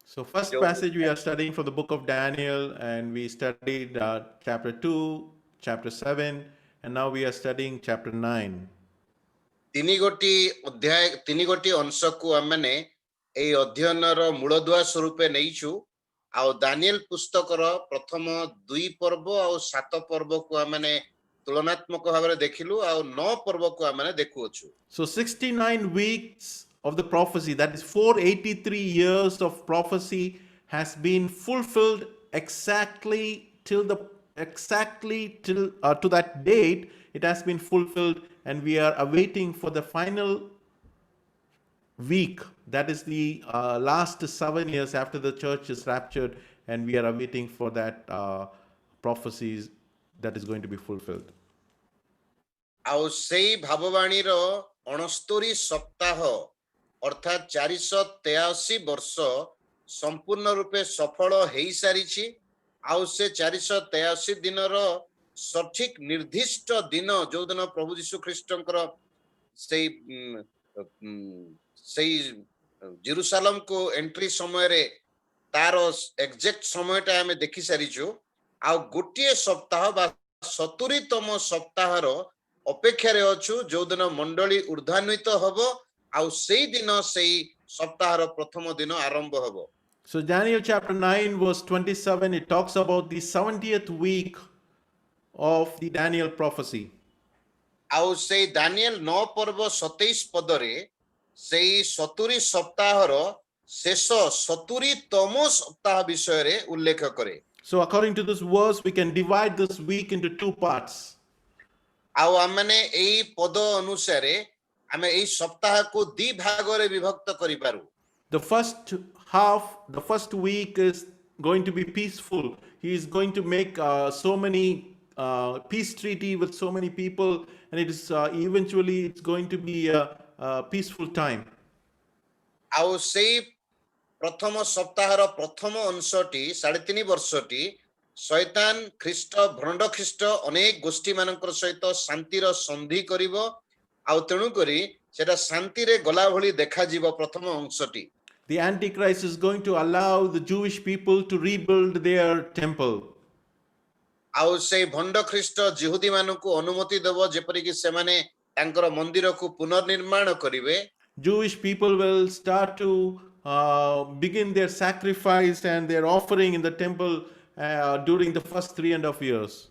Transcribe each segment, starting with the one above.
So first जो passage we are studying from the book of Daniel, and we studied chapter 2, chapter 7, and now we are studying chapter 9. ତିନି ଗୋଟି ଅଧ୍ୟାୟ ତିନି ଗୋଟି ଅଂଶକୁ ଆମେ ଏଇ ଅଧ୍ୟୟନର ମୂଳଦୁଆ ସ୍ୱରୂପେ ନେଇଛୁ। ଆଉ ଦାନିଏଲ ପୁସ୍ତକର ପ୍ରଥମ 2 ପର୍ବ ଆଉ 7 ପର୍ବକୁ ଆମେ ତୁଳନାତ୍ମକ ଭାବରେ ଦେଖିଲୁ ଆଉ 9 ପର୍ବକୁ ଆମେ ଦେଖୁଅଛୁ। So 69 weeks of the prophecy, that is 483 years of prophecy, has been fulfilled exactly till to that date. It has been fulfilled, and we are awaiting for the final week. That is the last 7 years after the church is raptured, and we are awaiting for that prophecies that is going to be fulfilled. ଆଉ ସେଇ ଭାବବାଣୀର 69 ସପ୍ତାହ ଅର୍ଥାତ୍ 483 ବର୍ଷ ସମ୍ପୂର୍ଣ୍ଣ ରୂପେ ସଫଳ ହେଇସାରିଛି। ଆଉ ସେ 483 ଦିନର ସଠିକ ନିର୍ଦ୍ଦିଷ୍ଟ ଦିନ ଯୋଉଦିନ ପ୍ରଭୁ ଯୀଶୁ ଖ୍ରୀଷ୍ଟଙ୍କର ସେଇ ସେଇ ଜେରୁସାଲେମକୁ ଏଣ୍ଟ୍ରି ସମୟରେ ତାର ଏକ୍ସାକ୍ଟ ସମୟଟା ଆମେ ଦେଖି ସାରିଛୁ। ଆଉ ଗୋଟିଏ ସପ୍ତାହ ବା 70ତମ ସପ୍ତାହର ଅପେକ୍ଷାରେ ଅଛୁ ଯୋଉଦିନ ମଣ୍ଡଳୀ ଊର୍ଦ୍ଧ୍ୱାନ୍ୱିତ ହବ ଆଉ ସେଇ ଦିନ ସେଇ ସପ୍ତାହର ପ୍ରଥମ ଦିନ ଆରମ୍ଭ ହବ। So Daniel chapter 9 verse 27, it talks about the 70th week of the Daniel prophecy. ଆଉ ସେଇ ଦାନିଏଲ 9 ପର୍ବ 27 ପଦରେ ସେଇ 70 ସପ୍ତାହର ଶେଷ 70ତମ ସପ୍ତାହ ବିଷୟରେ ଉଲ୍ଲେଖ କରେ। So according to this verse, we can divide this week into two parts. ଆଉ ଆମେ ଏଇ ପଦ ଅନୁସାରେ ଆମେ ଏଇ ସପ୍ତାହକୁ ଦି ଭାଗରେ ବିଭକ୍ତ କରିପାରୁ। The first the first week is going to be peaceful. He is going to make so many peace treaty with so many people, and it is eventually it's going to be a peaceful time. ଆଉ ସେଇ ପ୍ରଥମ ସପ୍ତାହର ପ୍ରଥମ ଅଂଶଟି 3.5 ବର୍ଷଟି ଶୈତାନ ଖ୍ରୀଷ୍ଟ ଭଣ୍ଡ ଖ୍ରୀଷ୍ଟ ଅନେକ ଗୋଷ୍ଠୀ ମାନଙ୍କର ସହିତ ଶାନ୍ତିର ସନ୍ଧି କରିବ। ଆଉ ତେଣୁ କରି ସେଟା ଶାନ୍ତିରେ ଗଲା ଭଳି ଦେଖାଯିବ ପ୍ରଥମ ଅଂଶଟି। The Antichrist is going to allow the Jewish people to rebuild their temple. ଆଉ ସେଇ ଭଣ୍ଡ ଖ୍ରୀଷ୍ଟ ଜିହୁଦୀ ମାନଙ୍କୁ ଅନୁମତି ଦେବ ଯେପରିକି ସେମାନେ ତାଙ୍କର ମନ୍ଦିରକୁ ପୁନର୍ନିର୍ମାଣ କରିବେ। Jewish people will start to begin their sacrifice and their offering in the temple during the first 3.5 years.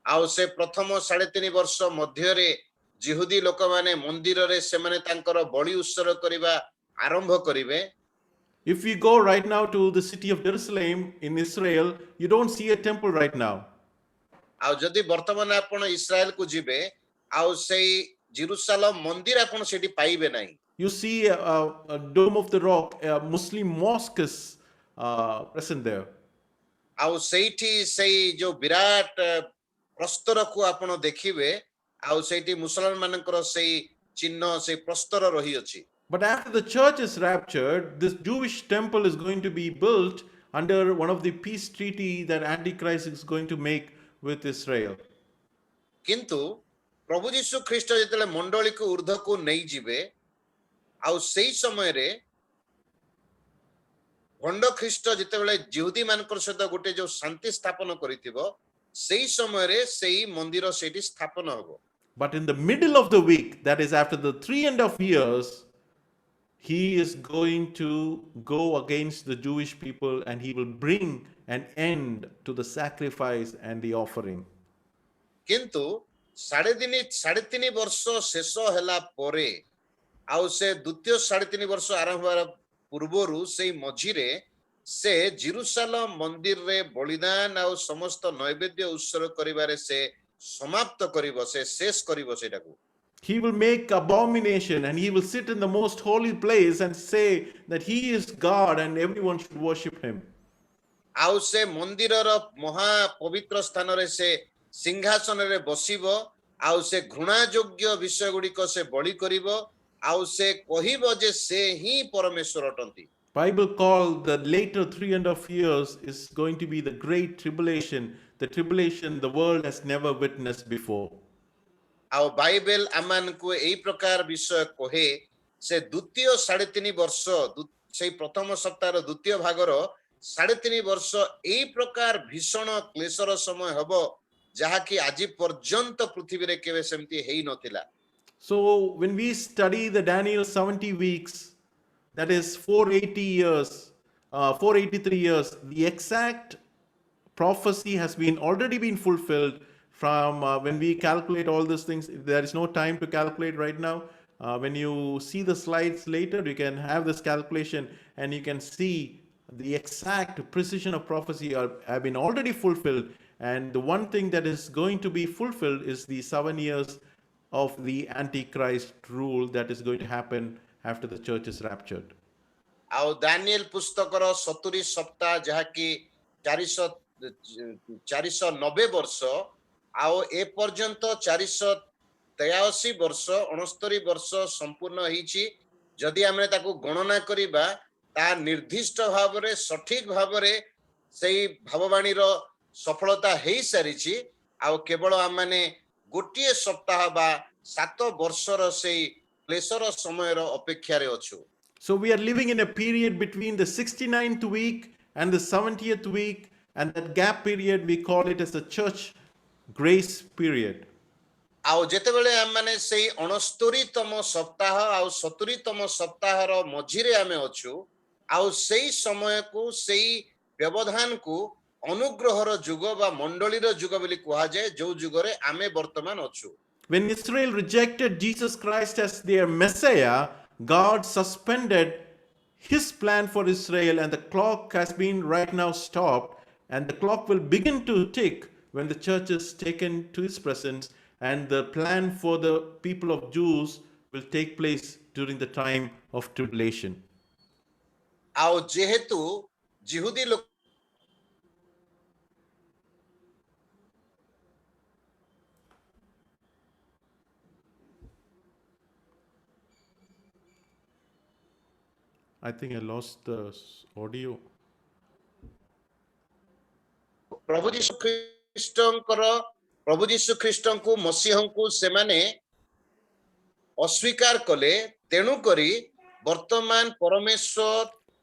ଆଉ ସେ ପ୍ରଥମ 3.5 ବର୍ଷ ମଧ୍ୟରେ ଜିହୁଦୀ ଲୋକମାନେ ମନ୍ଦିରରେ ସେମାନେ ତାଙ୍କର ବଳି ଉତ୍ସର୍ଗ କରିବା ଆରମ୍ଭ କରିବେ। If we go right now to the city of Jerusalem in Israel, you don't see a temple right now. ଆଉ ଯଦି ବର୍ତ୍ତମାନ ଆପଣ ଇସ୍ରାଏଲକୁ ଯିବେ ଆଉ ସେଇ ଜେରୁସାଲେମ ମନ୍ଦିର ଆପଣ ସେଠି ପାଇବେ ନାହିଁ। You see a Dome of the Rock, a Muslim mosque is present there. ଆଉ ସେଇଠି ସେଇ ଯୋଉ ବିରାଟ ପ୍ରସ୍ତରକୁ ଆପଣ ଦେଖିବେ ଆଉ ସେଇଠି ମୁସଲମାନ ମାନଙ୍କର ସେଇ ଚିହ୍ନ ସେଇ ପ୍ରସ୍ତର ରହିଅଛି। But after the church is raptured, this Jewish temple is going to be built under one of the peace treaty that Antichrist is going to make with Israel. କିନ୍ତୁ ପ୍ରଭୁ ଯୀଶୁ ଖ୍ରୀଷ୍ଟ ଯେତେବେଳେ ମଣ୍ଡଳୀକୁ ଊର୍ଦ୍ଧ୍ୱକୁ ନେଇଯିବେ ଆଉ ସେଇ ସମୟରେ ଭଣ୍ଡ ଖ୍ରୀଷ୍ଟ ଯେତେବେଳେ ଜିହୁଦୀ ମାନଙ୍କର ସହିତ ଗୋଟେ ଯୋଉ ଶାନ୍ତି ସ୍ଥାପନ କରିଥିବ ସେଇ ସମୟରେ ସେଇ ମନ୍ଦିର ସେଇଠି ସ୍ଥାପନ ହବ। But in the middle of the week, that is after the 3.5 years, he is going to go against the Jewish people, and he will bring an end to the sacrifice and the offering. କିନ୍ତୁ 3.5 ବର୍ଷ ଶେଷ ହେଲା ପରେ ଆଉ ସେ ଦ୍ୱିତୀୟ 3.5 ବର୍ଷ ଆରମ୍ଭ ହେବାର ପୂର୍ବରୁ ସେଇ ମଝିରେ ସେ ଜେରୁସାଲେମ ମନ୍ଦିରରେ ବଳିଦାନ ଆଉ ସମସ୍ତ ନୈବେଦ୍ୟ ଉତ୍ସର୍ଗ କରିବାରେ ସେ ସମାପ୍ତ କରିବ, ସେ ଶେଷ କରିବ ସେଟାକୁ। He will make abomination, and he will sit in the most holy place and say that he is God and everyone should worship him. ଆଉ ସେ ମନ୍ଦିରର ମହା ପବିତ୍ର ସ୍ଥାନରେ ସେ ସିଂହାସନରେ ବସିବ ଆଉ ସେ ଘୃଣା ଯୋଗ୍ୟ ବିଷୟ ଗୁଡ଼ିକ ସେ ବଳି କରିବ ଆଉ ସେ କହିବ ଯେ ସେ ହିଁ ପରମେଶ୍ୱର ଅଟନ୍ତି। Bible called the later 3.5 years is going to be the great tribulation, the tribulation the world has never witnessed before. ଆଉ ବାଇବେଲ ଆମମାନଙ୍କୁ ଏଇ ପ୍ରକାର ବିଷୟ କହେ ସେ ଦ୍ୱିତୀୟ 3.5 ବର୍ଷ ସେଇ ପ୍ରଥମ ସପ୍ତାହର ଦ୍ୱିତୀୟ ଭାଗର 3.5 ବର୍ଷ ଏଇ ପ୍ରକାର ଭୀଷଣ କ୍ଲେଶର ସମୟ ହବ ଯାହାକି ଆଜି ପର୍ଯ୍ୟନ୍ତ ପୃଥିବୀରେ କେବେ ସେମିତି ହେଇ ନଥିଲା। So when we study the Daniel 70 weeks, that is 480 years, 483 years, the exact prophecy has been already been fulfilled from when we calculate all these things. There is no time to calculate right now. When you see the slides later, you can have this calculation and you can see the exact precision of prophecy have been already fulfilled. And the one thing that is going to be fulfilled is the 7 years of the Antichrist rule that is going to happen after the church is raptured. ଆଉ ଦାନିଏଲ ପୁସ୍ତକର 70 ସପ୍ତାହ ଯାହାକି 490 ବର୍ଷ ଆଉ ଏ ପର୍ଯ୍ୟନ୍ତ 483 ବର୍ଷ 69 ବର୍ଷ ସମ୍ପୂର୍ଣ୍ଣ ହେଇଛି। ଯଦି ଆମେ ତାକୁ ଗଣନା କରିବା ତା ନିର୍ଦ୍ଦିଷ୍ଟ ଭାବରେ ସଠିକ ଭାବରେ ସେଇ ଭାବବାଣୀର ସଫଳତା ହେଇ ସାରିଛି। ଆଉ କେବଳ ଆମମାନେ ଗୋଟିଏ ସପ୍ତାହ ବା 7 ବର୍ଷର ସେଇ କ୍ଲେଶର ସମୟର ଅପେକ୍ଷାରେ ଅଛୁ। So we are living in a period between the 69th week and the 70th week, and that gap period we call it as a church grace period. ଆଉ ଯେତେବେଳେ ଆମମାନେ ସେଇ 69ତମ ସପ୍ତାହ ଆଉ 70ତମ ସପ୍ତାହର ମଝିରେ ଆମେ ଅଛୁ ଆଉ ସେଇ ସମୟକୁ ସେଇ ବ୍ୟବଧାନକୁ ଅନୁଗ୍ରହର ଯୁଗ ବା ମଣ୍ଡଳୀର ଯୁଗ ବୋଲି କୁହାଯାଏ ଯୋଉ ଯୁଗରେ ଆମେ ବର୍ତ୍ତମାନ ଅଛୁ। When Israel rejected Jesus Christ as their Messiah, God suspended his plan for Israel, and the clock has been right now stopped, and the clock will begin to tick when the church is taken to his presence, and the plan for the people of Jews will take place during the time of tribulation. ଆଉ ଯେହେତୁ ଜିହୁଦୀ ଲୋକ I think I lost the audio. ପ୍ରଭୁ ଯୀଶୁ ଖ୍ରୀଷ୍ଟଙ୍କୁ ମସିହଙ୍କୁ ସେମାନେ ଅସ୍ୱୀକାର କଲେ। ତେଣୁ କରି ବର୍ତ୍ତମାନ ପରମେଶ୍ୱର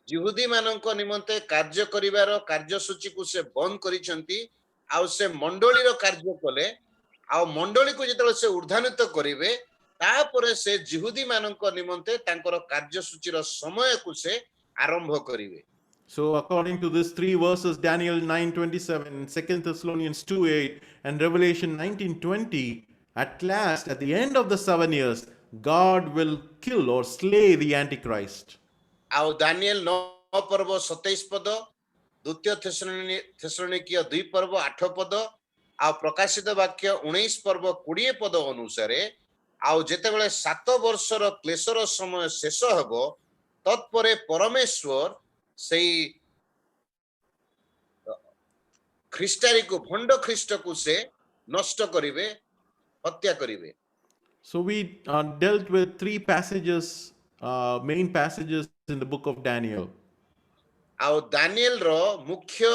ଜିହୁଦୀ ମାନଙ୍କ ନିମନ୍ତେ କାର୍ଯ୍ୟ କରିବାର କାର୍ଯ୍ୟସୂଚୀକୁ ସେ ବନ୍ଦ କରିଛନ୍ତି ଆଉ ସେ ମଣ୍ଡଳୀର କାର୍ଯ୍ୟ କଲେ। ଆଉ ମଣ୍ଡଳୀକୁ ଯେତେବେଳେ ସେ ଉର୍ଦ୍ଧାନିତ କରିବେ ତାପରେ ସେ ଜିହୁଦୀ ମାନଙ୍କ ନିମନ୍ତେ ତାଙ୍କର କାର୍ଯ୍ୟସୂଚୀର ସମୟକୁ ସେ ଆରମ୍ଭ କରିବେ। So according to these three verses, Daniel 9:27, 2 Thessalonians 2:8, and Revelation 19:20, at last, at the end of the 7 years, God will kill or slay the Antichrist. ଆଉ ଦାନିଏଲ 9 ପର୍ବ 27 ପଦ, ଦ୍ୱିତୀୟ ଥେସଲୋନିକୀୟ 2 ପର୍ବ 8 ପଦ ଆଉ ପ୍ରକାଶିତ ବାକ୍ୟ 19 ପର୍ବ 20 ପଦ ଅନୁସାରେ ଆଉ ଯେତେବେଳେ 7 ବର୍ଷର କ୍ଲେଶର ସମୟ ଶେଷ ହେବ ତତ୍ପରେ ପରମେଶ୍ୱର ସେଇ ଖ୍ରୀଷ୍ଟାରିକୁ ଭଣ୍ଡ ଖ୍ରୀଷ୍ଟକୁ ସେ ନଷ୍ଟ କରିବେ, ହତ୍ୟା କରିବେ। So we dealt with three passages, main passages in the book of Daniel. ଆଉ ଦାନିଏଲର ମୁଖ୍ୟ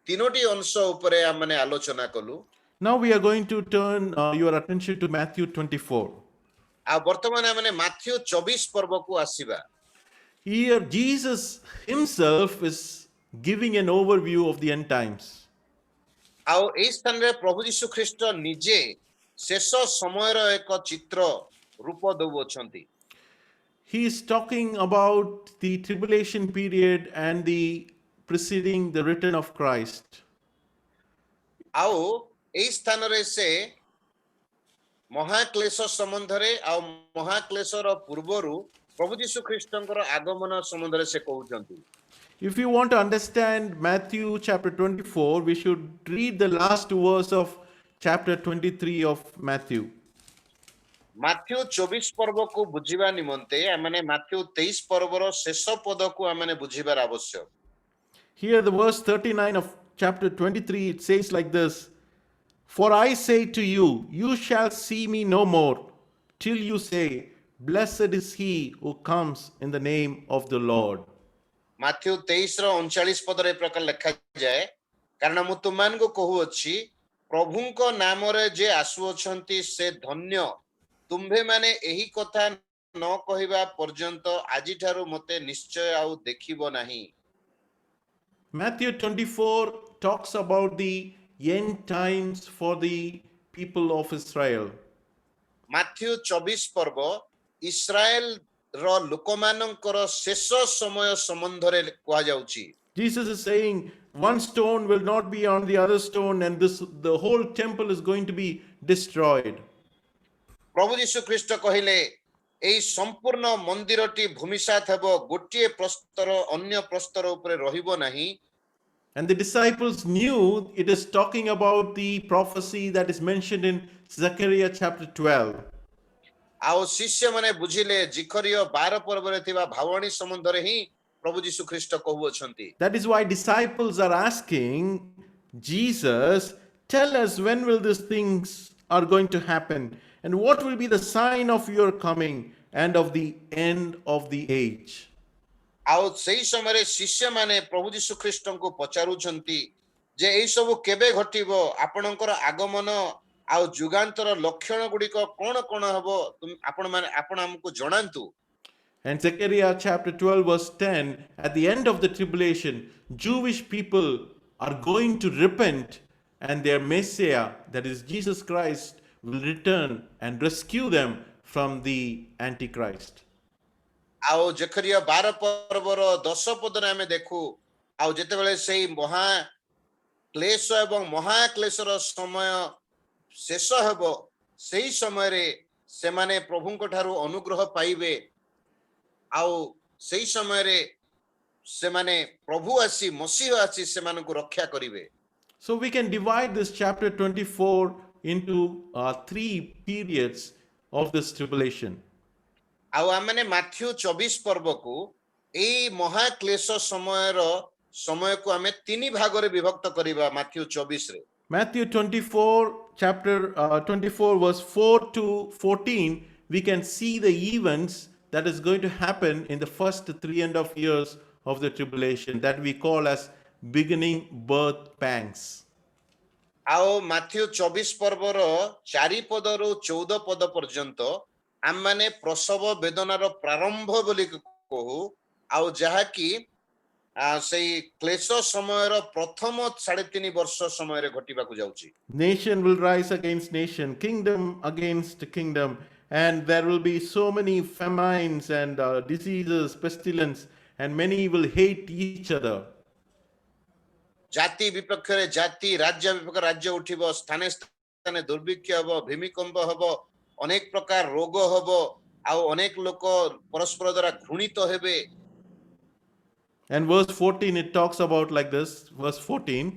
ତିନୋଟି ଅଂଶ ଉପରେ ଆମେ ଆଲୋଚନା କଲୁ। Now we are going to turn your attention to Matthew 24. ଆଉ ବର୍ତ୍ତମାନ ଆମେ ମାଥ୍ୟୁ 24 ପର୍ବକୁ ଆସିବା। Here Jesus himself is giving an overview of the end times. ଆଉ ଏହି ସ୍ଥାନରେ ପ୍ରଭୁ ଯୀଶୁ ଖ୍ରୀଷ୍ଟ ନିଜେ ଶେଷ ସମୟର ଏକ ଚିତ୍ର ରୂପ ଦେଉଅଛନ୍ତି। He is talking about the tribulation period and the preceding the return of Christ. ଆଉ ଏହି ସ୍ଥାନରେ ସେ ମହାକ୍ଲେଶ ସମ୍ବନ୍ଧରେ ଆଉ ମହାକ୍ଲେଶର ପୂର୍ବରୁ ପ୍ରଭୁ ଯୀଶୁ ଖ୍ରୀଷ୍ଟଙ୍କର ଆଗମନ ସମ୍ବନ୍ଧରେ ସେ କହୁଛନ୍ତି। If you want to understand Matthew chapter 24, we should read the last verse of chapter 23 of Matthew. Matthew 24 ପର୍ବକୁ ବୁଝିବା ନିମନ୍ତେ ଆମେ ମାଥ୍ୟୁ 23 ପର୍ବର ଶେଷ ପଦକୁ ଆମେ ବୁଝିବାର ଆବଶ୍ୟକ। Here the verse 39 of chapter 23, it says like this: For I say to you, you shall see me no more, till you say, Blessed is he who comes in the name of the Lord. Matthew 23 ର 39 ପଦରେ ଏ ପ୍ରକାର ଲେଖାଯାଏ, କାରଣ ମୁଁ ତୁମମାନଙ୍କୁ କହୁଅଛି ପ୍ରଭୁଙ୍କ ନାମରେ ଯେ ଆସୁଅଛନ୍ତି ସେ ଧନ୍ୟ। ତୁମ୍ଭେମାନେ ଏହି କଥା ନ କହିବା ପର୍ଯ୍ୟନ୍ତ ଆଜିଠାରୁ ମୋତେ ନିଶ୍ଚୟ ଆଉ ଦେଖିବ ନାହିଁ। Matthew 24 talks about the end times for the people of Israel. Matthew 24 ପର୍ବ ଇସ୍ରାଏଲ ର ଲୋକମାନଙ୍କର ଶେଷ ସମୟ ସମ୍ବନ୍ଧରେ କୁହାଯାଉଛି। Jesus is saying one stone will not be on the other stone, and the whole temple is going to be destroyed. ପ୍ରଭୁ ଯୀଶୁ ଖ୍ରୀଷ୍ଟ କହିଲେ ଏହି ସମ୍ପୂର୍ଣ୍ଣ ମନ୍ଦିରଟି ଭୂମିସାତ ହେବ, ଗୋଟିଏ ପ୍ରସ୍ତର ଅନ୍ୟ ପ୍ରସ୍ତର ଉପରେ ରହିବ ନାହିଁ। And the disciples knew it is talking about the prophecy that is mentioned in Zechariah chapter 12. ଆଉ ଶିଷ୍ୟମାନେ ବୁଝିଲେ ଜିଖରିୟ 12 ପର୍ବରେ ଥିବା ଭାବବାଣୀ ସମ୍ବନ୍ଧରେ ହିଁ ପ୍ରଭୁ ଯୀଶୁ ଖ୍ରୀଷ୍ଟ କହୁଅଛନ୍ତି। That is why disciples are asking Jesus, tell us when will these things are going to happen, and what will be the sign of your coming and of the end of the age. ଆଉ ସେଇ ସମୟରେ ଶିଷ୍ୟମାନେ ପ୍ରଭୁ ଯୀଶୁ ଖ୍ରୀଷ୍ଟଙ୍କୁ ପଚାରୁଛନ୍ତି ଯେ ଏଇ ସବୁ କେବେ ଘଟିବ, ଆପଣଙ୍କର ଆଗମନ ଆଉ ଯୁଗାନ୍ତର ଲକ୍ଷଣ ଗୁଡିକ କଣ କଣ ହେବ, ଆପଣ ଆମକୁ ଜଣାନ୍ତୁ। And Zechariah chapter 12 verse 10, at the end of the tribulation, Jewish people are going to repent, and their Messiah, that is Jesus Christ, will return and rescue them from the Antichrist. ଆଉ ଜେଖରିୟ 12 ପର୍ବର 10 ପଦରେ ଆମେ ଦେଖୁ, ଆଉ ଯେତେବେଳେ ସେଇ ମହା କ୍ଲେଶ ଏବଂ ମହାକ୍ଲେଶର ସମୟ ଶେଷ ହେବ, ସେଇ ସମୟରେ ସେମାନେ ପ୍ରଭୁଙ୍କ ଠାରୁ ଅନୁଗ୍ରହ ପାଇବେ, ଆଉ ସେଇ ସମୟରେ ସେମାନେ ପ୍ରଭୁ ଆସି ମସିହ ଆସି ସେମାନଙ୍କୁ ରକ୍ଷା କରିବେ। So we can divide this chapter 24 into three periods of this tribulation. ଆଉ ଆମେ ମାଥ୍ୟୁ 24 ପର୍ବକୁ ଏଇ ମହାକ୍ଲେଶ ସମୟକୁ ଆମେ ତିନି ଭାଗରେ ବିଭକ୍ତ କରିବା। ମାଥ୍ୟୁ 24 ରେ Matthew 24, chapter 24, verse 4 to 14, we can see the events that is going to happen in the first 3.5 years of the tribulation that we call as beginning birth pangs. ଆଉ ମାଥ୍ୟୁ 24 ପର୍ବର 4 ପଦରୁ 14 ପଦ ପର୍ଯ୍ୟନ୍ତ ଆମମାନେ ପ୍ରସବ ବେଦନାର ପ୍ରାରମ୍ଭ ବୋଲି କହୁ, ଆଉ ଯାହାକି ସେଇ କ୍ଲେଶ ସମୟର ପ୍ରଥମ 3.5 ବର୍ଷ ସମୟରେ ଘଟିବାକୁ ଯାଉଛି। Nation will rise against nation, kingdom against kingdom, and there will be so many famines and diseases, pestilence, and many will hate each other. ଜାତି ବିପକ୍ଷରେ ଜାତି, ରାଜ୍ୟ ବିପକ୍ଷ ରାଜ୍ୟ ଉଠିବ, ସ୍ଥାନେ ସ୍ଥାନେ ଦୁର୍ଭିକ୍ଷ ହେବ, ଭୂମିକମ୍ପ ହେବ, ଅନେକ ପ୍ରକାର ରୋଗ ହେବ, ଆଉ ଅନେକ ଲୋକ ପରସ୍ପର ଦ୍ୱାରା ଘୃଣିତ ହେବେ। And verse 14, it talks about like this, verse 14.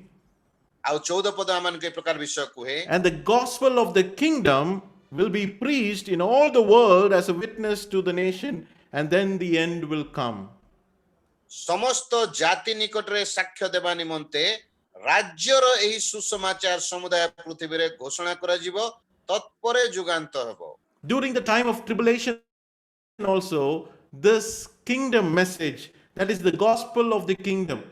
ଆଉ 14 ପଦ ଆମମାନଙ୍କୁ ଏ ପ୍ରକାର ବିଷୟ କୁହେ, And the gospel of the kingdom will be preached in all the world as a witness to the nation, and then the end will come. ସମସ୍ତ ଜାତି ନିକଟରେ ସାକ୍ଷ୍ୟ ଦେବା ନିମନ୍ତେ ରାଜ୍ୟର ଏହି ସୁସମାଚାର ସମୁଦାୟ ପୃଥିବୀରେ ଘୋଷଣା କରାଯିବ, ତତ୍ପରେ ଯୁଗାନ୍ତ ହେବ। During the time of tribulation also, this kingdom message, that is the gospel of the kingdom,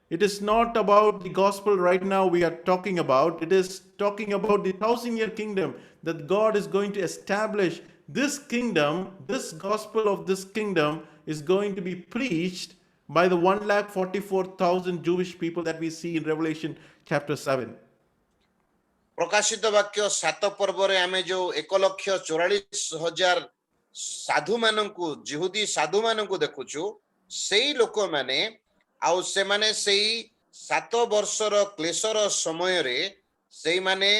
it is not about the gospel right now we are talking about. It is talking about the 1,000-year kingdom that God is going to establish. This kingdom, this gospel of this kingdom is going to be preached by the 144,000 Jewish people that we see in Revelation chapter 7. ପ୍ରକାଶିତ ବାକ୍ୟ 7 ପର୍ବରେ ଆମେ ଯୋଉ 1,44,000 ସାଧୁମାନଙ୍କୁ, ଜିହୁଦୀ ସାଧୁମାନଙ୍କୁ ଦେଖୁଛୁ, ସେଇ ଲୋକମାନେ ଆଉ ସେମାନେ ସେଇ 7 ବର୍ଷର କ୍ଲେଶର ସମୟରେ ସେଇମାନେ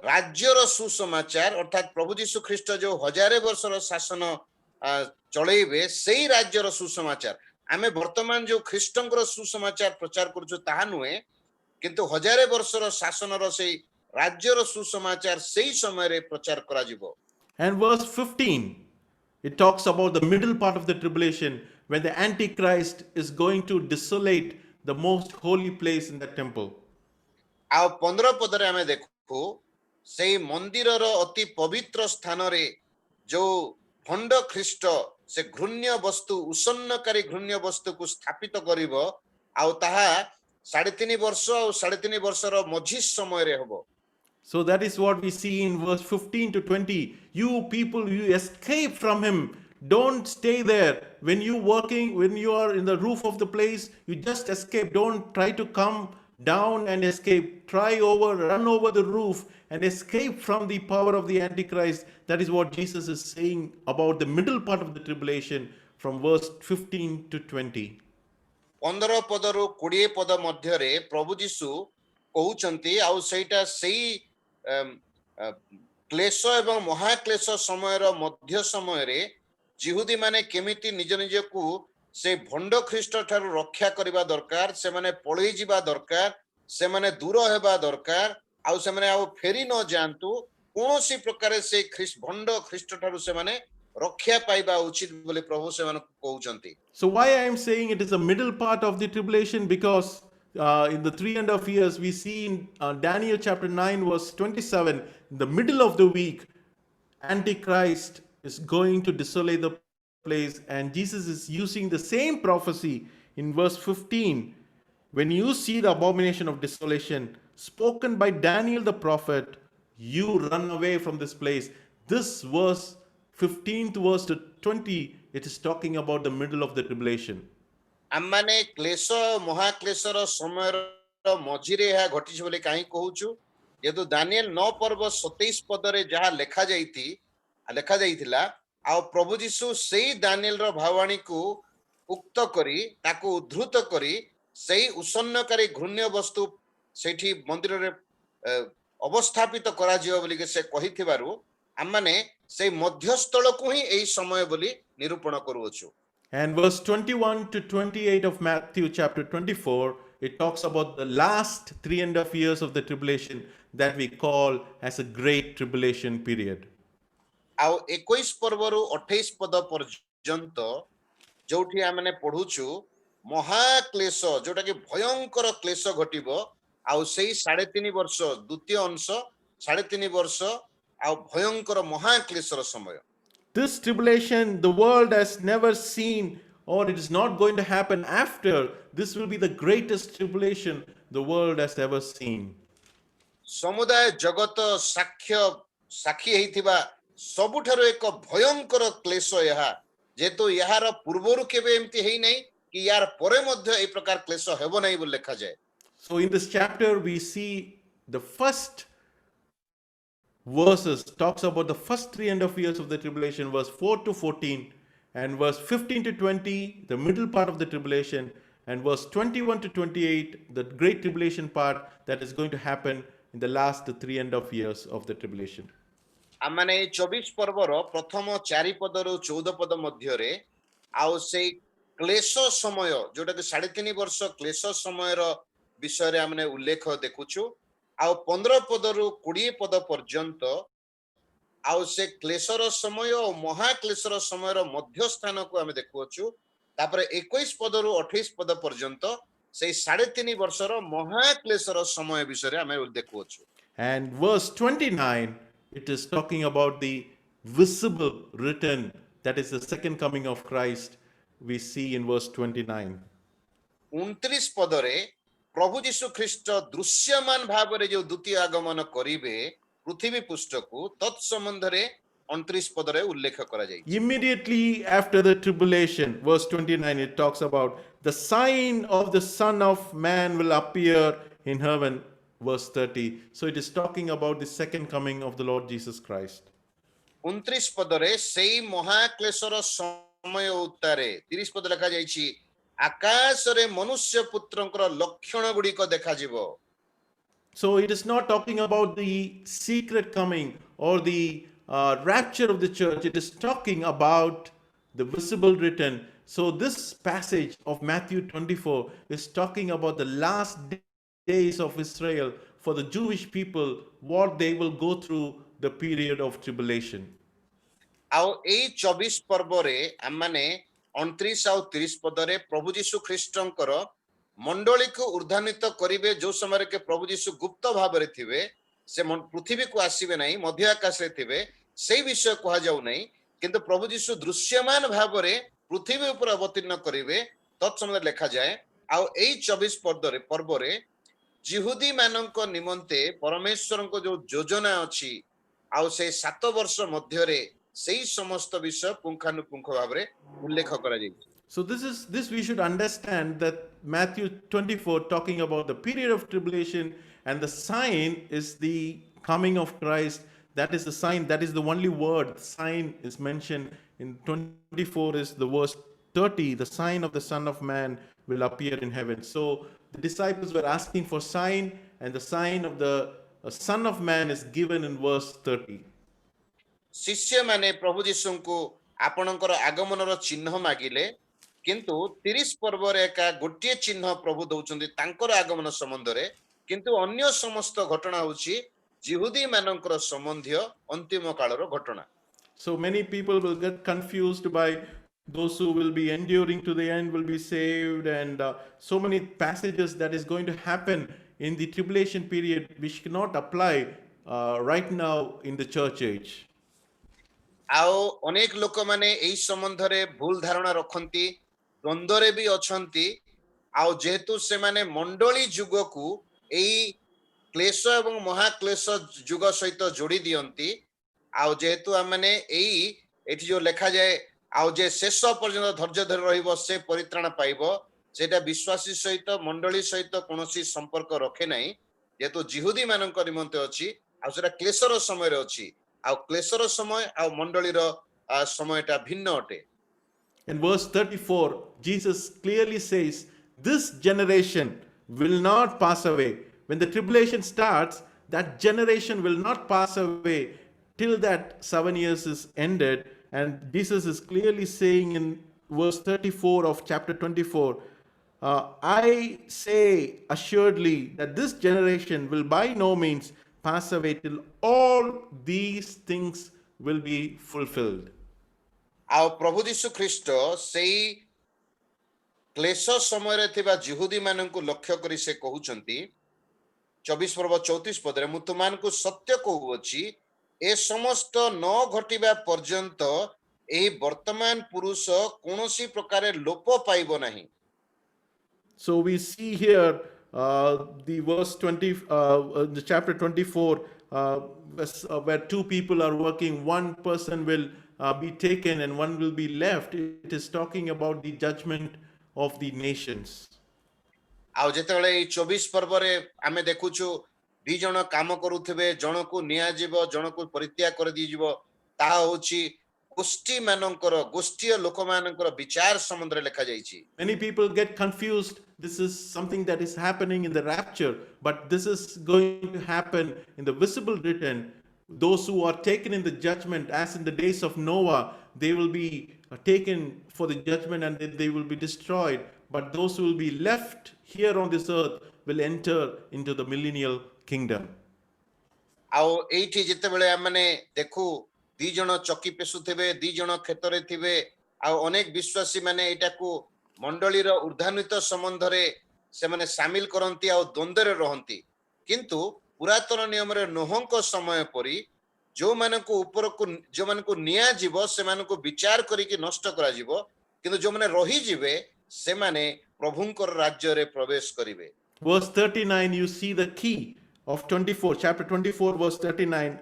ରାଜ୍ୟର ସୁସମାଚାର ଅର୍ଥାତ୍ ପ୍ରଭୁ ଯୀଶୁ ଖ୍ରୀଷ୍ଟ ଯୋଉ 1000 ବର୍ଷର ଶାସନ ଚଳେଇବେ, ସେଇ ରାଜ୍ୟର ସୁସମାଚାର। ଆମେ ବର୍ତ୍ତମାନ ଯୋଉ ଖ୍ରୀଷ୍ଟଙ୍କର ସୁସମାଚାର ପ୍ରଚାର କରୁଛୁ ତାହା ନୁହେଁ, କିନ୍ତୁ 1000 ବର୍ଷର ଶାସନର ସେଇ ରାଜ୍ୟର ସୁସମାଚାର ସେଇ ସମୟରେ ପ୍ରଚାର କରାଯିବ। And verse 15, it talks about the middle part of the tribulation when the Antichrist is going to desolate the most holy place in the temple. ଆଉ 15 ପଦରେ ଆମେ ଦେଖୁ ସେଇ ମନ୍ଦିରର ଅତି ପବିତ୍ର ସ୍ଥାନରେ ଯୋଉ ଭଣ୍ଡ ଖ୍ରୀଷ୍ଟ ସେ ଘୃଣ୍ୟ ବସ୍ତୁ, ଉଷନ୍ନକାରୀ ଘୃଣ୍ୟ ବସ୍ତୁକୁ ସ୍ଥାପିତ କରିବ, ଆଉ ତାହା 3.5 ବର୍ଷ ଆଉ 3.5 ବର୍ଷର ମଝି ସମୟରେ ହେବ। So that is what we see in verse 15 to 20. You people, you escape from him. Don't stay there. When you are in the roof of the place, you just escape. Don't try to come down and escape. Run over the roof and escape from the power of the Antichrist. That is what Jesus is saying about the middle part of the tribulation from verse 15 to 20. 15 ପଦରୁ 20 ପଦ ମଧ୍ୟରେ ପ୍ରଭୁ ଯୀଶୁ କହୁଛନ୍ତି ଆଉ ସେଇଟା ସେଇ କ୍ଲେଶ ଏବଂ ମହାକ୍ଲେଶ ସମୟର ମଧ୍ୟ ସମୟରେ ଜିହୁଦୀ ମାନେ କେମିତି ନିଜ ନିଜକୁ ସେ ଭଣ୍ଡ ଖ୍ରୀଷ୍ଟ ଠାରୁ ରକ୍ଷା କରିବା ଦରକାର, ସେମାନେ ପଳେଇ ଯିବା ଦରକାର, ସେମାନେ ଦୂର ହେବା ଦରକାର, ଆଉ ସେମାନେ ଆଉ ଫେରି ନ ଯାଆନ୍ତୁ, କୌଣସି ପ୍ରକାରେ ସେ ଭଣ୍ଡ ଖ୍ରୀଷ୍ଟ ଠାରୁ ସେମାନେ ରକ୍ଷା ପାଇବା ଉଚିତ ବୋଲି ପ୍ରଭୁ ସେମାନଙ୍କୁ କହୁଛନ୍ତି। So why I am saying it is the middle part of the tribulation? Because in the 3.5 years we see in Daniel chapter 9 verse 27, in the middle of the week, Antichrist is going to desolate the place, and Jesus is using the same prophecy in verse 15. When you see the abomination of desolation spoken by Daniel the prophet, you run away from this place. This verse 15th verse to 20, it is talking about the middle of the tribulation. ଆମମାନେ କ୍ଲେଶ ମହାକ୍ଲେଶର ସମୟର ମଝିରେ ଏହା ଘଟିଛି ବୋଲି କାହିଁ କହୁଛୁ? ଯେହେତୁ ଦାନିଏଲ 9 ପର୍ବ 27 ପଦରେ ଯାହା ଲେଖାଯାଇଥିଲା ଆଉ ପ୍ରଭୁ ଯୀଶୁ ସେଇ ଦାନିଏଲର ଭାବାଣୀକୁ ଉକ୍ତ କରି ତାକୁ ଉଦ୍ଧୃତ କରି ସେଇ ଉଷଣ୍ଣକାରୀ ଘୃଣ୍ୟ ବସ୍ତୁ ସେଇଠି ମନ୍ଦିରରେ ଅବସ୍ଥାପିତ କରାଯିବ ବୋଲି ସେ କହିଥିବାରୁ ଆମମାନେ ସେଇ ମଧ୍ୟସ୍ଥଳକୁ ହିଁ ଏହି ସମୟ ବୋଲି ନିରୂପଣ କରୁଅଛୁ। And verse 21 to 28 of Matthew chapter 24, it talks about the last 3.5 years of the tribulation that we call as a great tribulation period. ଆଉ 21 ପର୍ବରୁ 28 ପଦ ପର୍ଯ୍ୟନ୍ତ ଯୋଉଠି ଆମେ ପଢୁଛୁ ମହାକ୍ଲେଶ, ଯୋଉଟା କି ଭୟଙ୍କର କ୍ଲେଶ ଘଟିବ ଆଉ ସେଇ 3.5 ବର୍ଷ ଦ୍ୱିତୀୟ ଅଂଶ 3.5 ବର୍ଷ ଆଉ ଭୟଙ୍କର ମହାକ୍ଲେଶର ସମୟ। This tribulation the world has never seen, or it is not going to happen after. This will be the greatest tribulation the world has ever seen. ସମୁଦାୟ ଜଗତ ସାକ୍ଷୀ ହେଇଥିବା ସବୁଠାରୁ ଏକ ଭୟଙ୍କର କ୍ଲେଶ ଏହା, ଯେହେତୁ ଏହାର ପୂର୍ବରୁ କେବେ ଏମିତି ହେଇନାହିଁ କି ୟାର ପରେ ମଧ୍ୟ ଏହି ପ୍ରକାର କ୍ଲେଶ ହେବ ନାହିଁ ବୋଲି ଲେଖାଯାଏ। So in this chapter we see the first verses talks about the first 3.5 years of the tribulation, verse 4 to 14, and verse 15 to 20, the middle part of the tribulation, and verse 21 to 28, the great tribulation part that is going to happen in the last 3.5 years of the tribulation. ଆମମାନେ 24 ପର୍ବର ପ୍ରଥମ 4 ପଦରୁ 14 ପଦ ମଧ୍ୟରେ ଆଉ ସେଇ କ୍ଲେଶ ସମୟ ଯୋଉଟା କି 3.5 ବର୍ଷ କ୍ଲେଶ ସମୟର ବିଷୟରେ ଆମେ ଉଲ୍ଲେଖ ଦେଖୁଛୁ, ଆଉ 15 ପଦରୁ 20 ପଦ ପର୍ଯ୍ୟନ୍ତ ଆଉ ସେ କ୍ଲେଶର ସମୟ ଓ ମହାକ୍ଲେଶର ସମୟର ମଧ୍ୟସ୍ଥାନକୁ ଆମେ ଦେଖୁଅଛୁ। ତାପରେ 21 ପଦରୁ 28 ପଦ ପର୍ଯ୍ୟନ୍ତ ସେଇ 3.5 ବର୍ଷର ମହାକ୍ଲେଶର ସମୟ ବିଷୟରେ ଆମେ ଦେଖୁଅଛୁ। And verse 29, it is talking about the visible return, that is the second coming of Christ, we see in verse 29. 29 ପଦରେ ପ୍ରଭୁ ଯୀଶୁ ଖ୍ରୀଷ୍ଟ ଦୃଶ୍ୟମାନ ଭାବରେ ଯେଉଁ ଦ୍ୱିତୀୟ ଆଗମନ କରିବେ ପୃଥିବୀ ପୃଷ୍ଠକୁ ତତ୍ ସମ୍ବନ୍ଧରେ 29 ପଦରେ ଉଲ୍ଲେଖ କରାଯାଇଛି। Immediately after the tribulation, verse 29, it talks about the sign of the Son of Man will appear in heaven, verse 30. So it is talking about the second coming of the Lord Jesus Christ. 29 ପଦରେ ସେଇ ମହାକ୍ଲେଶର ସମୟ ଉତ୍ତାରେ 30 ପଦ ଲେଖାଯାଇଛି ଆକାଶରେ ମନୁଷ୍ୟ ପୁତ୍ରଙ୍କର ଲକ୍ଷଣ ଗୁଡ଼ିକ ଦେଖାଯିବ। So it is not talking about the secret coming or the rapture of the church. It is talking about the visible return. So this passage of Matthew 24 is talking about the last days of Israel for the Jewish people, what they will go through the period of tribulation. ଆଉ ଏଇ 24 ପର୍ବରେ ଆମମାନେ 29 ଆଉ 30 ପଦରେ ପ୍ରଭୁ ଯୀଶୁ ଖ୍ରୀଷ୍ଟଙ୍କର ମଣ୍ଡଳୀକୁ ଉର୍ଦ୍ଧାନିତ କରିବେ, ଯୋଉ ସମୟରେ କି ପ୍ରଭୁ ଯୀଶୁ ଗୁପ୍ତ ଭାବରେ ଥିବେ, ସେ ପୃଥିବୀକୁ ଆସିବେ ନାହିଁ, ମଧ୍ୟ ଆକାଶରେ ଥିବେ, ସେଇ ବିଷୟ କୁହାଯାଉ ନାହିଁ, କିନ୍ତୁ ପ୍ରଭୁ ଯୀଶୁ ଦୃଶ୍ୟମାନ ଭାବରେ ପୃଥିବୀ ଉପରେ ଅବତୀର୍ଣ୍ଣ କରିବେ ତତ୍ ସମୟରେ ଲେଖାଯାଏ। ଆଉ ଏଇ 24 ପର୍ବରେ ଜିହୁଦୀ ମାନଙ୍କ ନିମନ୍ତେ ପରମେଶ୍ୱରଙ୍କ ଯୋଉ ଯୋଜନା ଅଛି ଆଉ ସେଇ 7 ବର୍ଷ ମଧ୍ୟରେ ସେଇ ସମସ୍ତ ବିଷୟ ପୁଙ୍ଖାନୁପୁଙ୍ଖ ଭାବରେ ଉଲ୍ଲେଖ କରାଯାଇଛି। So this we should understand that Matthew 24 talking about the period of tribulation, and the sign is the coming of Christ. That is the sign. That is the only word sign is mentioned in 24 is the verse 30. The sign of the Son of Man will appear in heaven. So the disciples were asking for sign, and the sign of the Son of Man is given in verse 30. ଶିଷ୍ୟମାନେ ପ୍ରଭୁ ଯୀଶୁଙ୍କୁ ଆପଣଙ୍କର ଆଗମନର ଚିହ୍ନ ମାଗିଲେ, କିନ୍ତୁ 30 ପର୍ବରେ ଏକା ଗୋଟିଏ ଚିହ୍ନ ପ୍ରଭୁ ଦଉଛନ୍ତି ତାଙ୍କର ଆଗମନ ସମ୍ବନ୍ଧରେ, କିନ୍ତୁ ଅନ୍ୟ ସମସ୍ତ ଘଟଣା ହେଉଛି ଜିହୁଦୀ ମାନଙ୍କର ସମ୍ବନ୍ଧୀୟ ଅନ୍ତିମ କାଳର ଘଟଣା। So many people will get confused by those who will be enduring to the end will be saved, and so many passages that is going to happen in the tribulation period which cannot apply right now in the church age. ଆଉ ଅନେକ ଲୋକମାନେ ଏହି ସମ୍ବନ୍ଧରେ ଭୁଲ ଧାରଣା ରଖନ୍ତି, ଦ୍ୱନ୍ଦ୍ୱରେ ବି ଅଛନ୍ତି। ଆଉ ଯେହେତୁ ସେମାନେ ମଣ୍ଡଳୀ ଯୁଗକୁ ଏଇ କ୍ଲେଶ ଏବଂ ମହାକ୍ଲେଶ ଯୁଗ ସହିତ ଯୋଡ଼ି ଦିଅନ୍ତି, ଆଉ ଯେହେତୁ ଆମମାନେ ଏଠି ଯୋଉ ଲେଖାଯାଏ ଆଉ ଯେ ଶେଷ ପର୍ଯ୍ୟନ୍ତ ଧୈର୍ଯ୍ୟ ଧରି ରହିବ ସେ ପରିତ୍ରାଣ ପାଇବ, ସେଇଟା ବିଶ୍ୱାସୀ ସହିତ ମଣ୍ଡଳୀ ସହିତ କୌଣସି ସମ୍ପର୍କ ରଖେ ନାହିଁ, ଯେହେତୁ ଜିହୁଦୀ ମାନଙ୍କ ନିମନ୍ତେ ଅଛି, ଆଉ ସେଟା କ୍ଲେଶର ସମୟରେ ଅଛି। ଆଉ କ୍ଲେଶର ସମୟ ଆଉ ମଣ୍ଡଳୀର ସମୟଟା ଭିନ୍ନ ଅଟେ। In verse 34, Jesus clearly says, this generation will not pass away. When the tribulation starts, that generation will not pass away till that 7 years is ended. And Jesus is clearly saying in verse 34 of chapter 24, I say assuredly that this generation will by no means pass away till all these things will be fulfilled. ଆଉ ପ୍ରଭୁ ଯୀଶୁ ଖ୍ରୀଷ୍ଟ ସେଇ କ୍ଲେଶ ସମୟରେ ଥିବା ଜିହୁଦୀ ମାନଙ୍କୁ ଲକ୍ଷ୍ୟ କରି ସେ କହୁଛନ୍ତି 24 ପର୍ବ 34 ପଦରେ, ମୁଁ ତୁମମାନଙ୍କୁ ସତ୍ୟ କହୁଅଛି ଏ ସମସ୍ତ ନ ଘଟିବା ପର୍ଯ୍ୟନ୍ତ ଏହି ବର୍ତ୍ତମାନ ପୁରୁଷ କୌଣସି ପ୍ରକାରେ ଲୋପ ପାଇବ ନାହିଁ। So we see here the verse 20, the chapter 24, where two people are working, one person will be taken and one will be left. It is talking about the judgment of the nations. ଆଉ ଯେତେବେଳେ ଏଇ 24 ପର୍ବରେ ଆମେ ଦେଖୁଛୁ ଦି ଜଣ କାମ କରୁଥିବେ, ଜଣକୁ ନିଆଯିବ, ଜଣକୁ ପରିତ୍ୟାଗ କରିଦିଆଯିବ, ତାହା ହେଉଛି ଗୋଷ୍ଠୀୟ ଲୋକମାନଙ୍କର ବିଚାର ସମ୍ବନ୍ଧରେ ଲେଖାଯାଇଛି। Many people get confused. This is something that is happening in the rapture, but this is going to happen in the visible written. Those who are taken in the judgment, as in the days of Noah, they will be taken for the judgment and they will be destroyed. But those who will be left here on this earth will enter into the millennial kingdom. ଆଉ ଏଇଠି ଯେତେବେଳେ ଆମେ ଦେଖୁ ଦି ଜଣ ଚକି ପେଶୁଥିବେ, ଦି ଜଣ କ୍ଷେତରେ ଥିବେ, ଆଉ ଅନେକ ବିଶ୍ୱାସୀ ମାନେ ଏଇଟାକୁ ମଣ୍ଡଳୀର ଊର୍ଦ୍ଧ୍ୱାନ୍ୱିତ ସମ୍ବନ୍ଧରେ ସେମାନେ ସାମିଲ କରନ୍ତି ଆଉ ଦ୍ୱନ୍ଦ୍ୱରେ ରହନ୍ତି। କିନ୍ତୁ ପୁରାତନ ନିୟମରେ ନୋହଙ୍କ ସମୟ ପରି ଯୋଉମାନଙ୍କୁ ନିଆଯିବ ସେମାନଙ୍କୁ ବିଚାର କରିକି ନଷ୍ଟ କରାଯିବ, କିନ୍ତୁ ଯୋଉମାନେ ରହିଯିବେ ସେମାନେ ପ୍ରଭୁଙ୍କର ରାଜ୍ୟରେ ପ୍ରବେଶ କରିବେ। Verse 39, you see the key of 24, chapter 24, verse 39.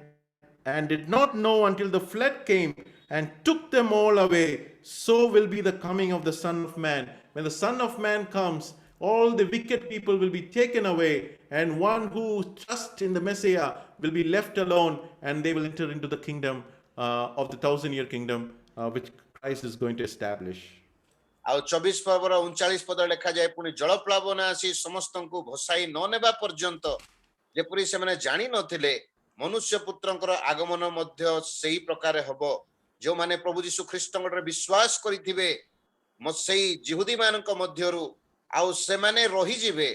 And did not know until the flood came and took them all away. So will be the coming of the Son of Man. When the Son of Man comes, all the wicked people will be taken away, and one who trusts in the Messiah will be left alone, and they will enter into the kingdom of the 1,000-year kingdom which Christ is going to establish. ଆଉ 24 ପର୍ବର 39 ପଦରେ ଲେଖାଯାଏ, ପୁଣି ଜଳପ୍ଳାବନ ଆସି ସମସ୍ତଙ୍କୁ ଭସାଇ ନ ନେବା ପର୍ଯ୍ୟନ୍ତ ଯେପରି ସେମାନେ ଜାଣି ନଥିଲେ, ମନୁଷ୍ୟ ପୁତ୍ରଙ୍କର ଆଗମନ ମଧ୍ୟ ସେଇ ପ୍ରକାର ହେବ। ଯେଉଁମାନେ ପ୍ରଭୁ ଯୀଶୁ ଖ୍ରୀଷ୍ଟଙ୍କର ବିଶ୍ୱାସ କରିଥିବେ ସେଇ ଜିହୁଦୀ ମାନଙ୍କ ମଧ୍ୟରୁ, ଆଉ ସେମାନେ ରହିଯିବେ,